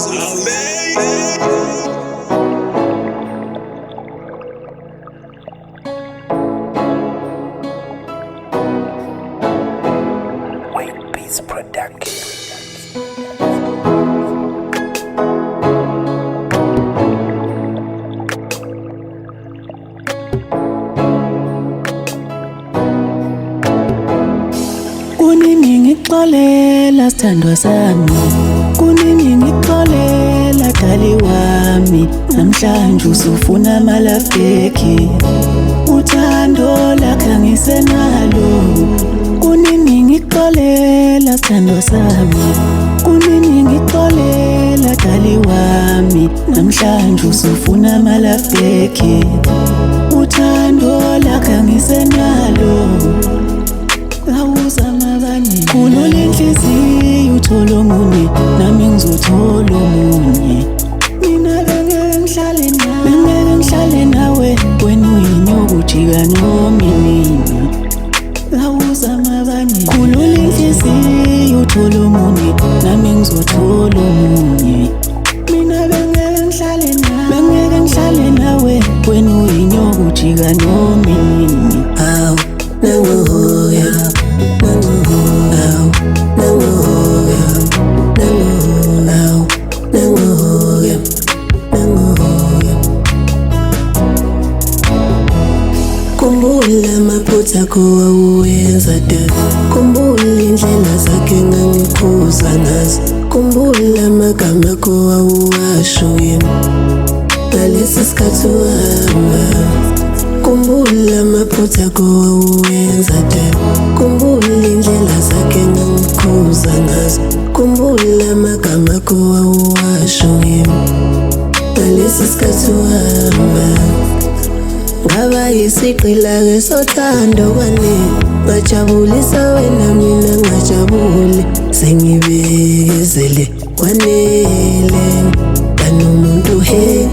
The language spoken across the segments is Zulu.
Wait Beats Production. Kunini ngixolela sithandwa sami, kunini ngixolela dali wami. Namhlanje usufuna amalafeki, uthando lakho angisenalo. Kunini ngixolela sithandwa sami, kunini ngixolela dali wami. Namhlanje usufuna amalafeki, uthando lakho angisenalo. Awuzama abanye, khulula inhliziyo uthole omunye, nami ngizothola omunye. Mina bengeke ngihlale nawe, wena uyinyoka ujika nomini. Awuzama abanye, khulula inhliziyo uthole omunye, nami ngizothola omunye. Mina bengeke ngihlale nawe, wena uyinyoka ujika nomini. Awu nangohoya, khumbula amaphutha akho wawuwenza dada, khumbula indlela zakhe engangikhuza ngazo, khumbula amagama akho wawuwasho yena ngalesi sikhathi uhamba. Khumbula amaphutha akho wawuwenza dada, khumbula indlela zakhe engangikhuza ngazo, khumbula amagama akho wawuwasho yena ngalesi sikhathi uhamba. Ngaba yisigqila-ke sothando kwane, ngajabulisa wena mina ngajabule, sengibekezele kwanele kanomuntu he.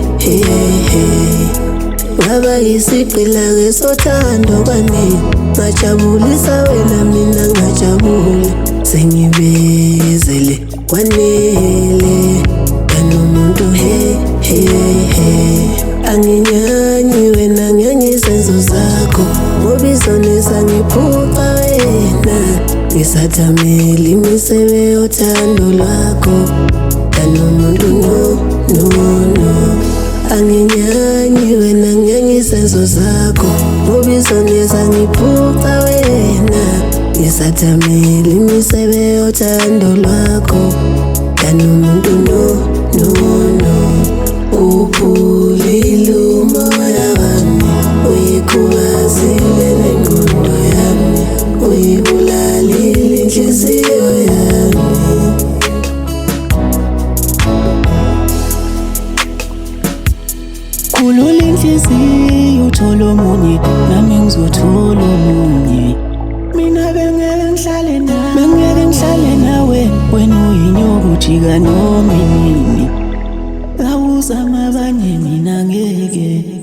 Ngaba yisigqila-ke sothando kwane, ngajabulisa wena mina ngajabule, sengibekezele kwanele kanomuntu he. Anginyanyi wena ngisenzo zakho, ngoba izonesa ngiphuca wena, ngisathamela imisebe yothando lwakho kanomuntu no. Anginyanyi wena ngisenzo zakho, ngoba izonesa ngiphuca wena, ngisathamela imisebe yothando lwakho kanomuntu no. Uphulile umoya wami, uyikhubazile nengqondo yami, uyibulalile inhliziyo yami. Khulula inhliziyo uthole omunye, nami ngizothola omunye. Mina bengeke ngihlale nawe, wena uyinyoka ujika nomini. Awuzama abanye, mina ngeke.